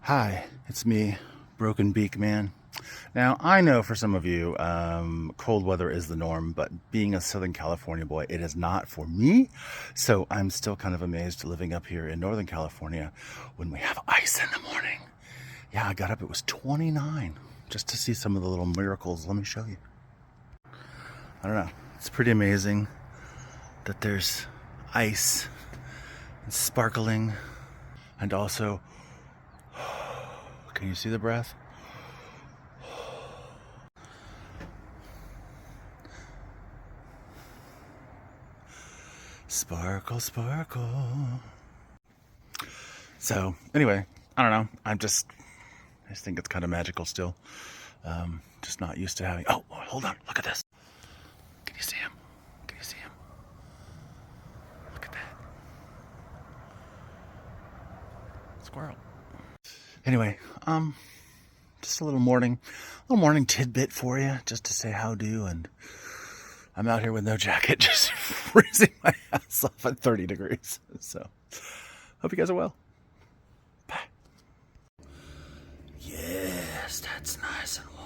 Hi, it's me, Broken Beak Man. Now, I know for some of you, cold weather is the norm, but being a Southern California boy, it is not for me. So I'm still kind of amazed living up here in Northern California when we have ice in the morning. Yeah, I got up, it was 29, just to see some of the little miracles. Let me show you. I don't know, it's pretty amazing that there's ice and sparkling, and also, can you see the breath? Sparkle, sparkle. So anyway, I don't know. I just think it's kind of magical still. Just not used to having. Oh, hold on. Look at this. Can you see him? Can you see him? Look at that. Squirrel. Anyway, just a little morning tidbit for you, just to say how do. And I'm out here with no jacket, just freezing my ass off at 30 degrees. So hope you guys are well. Bye. Yes, that's nice and warm.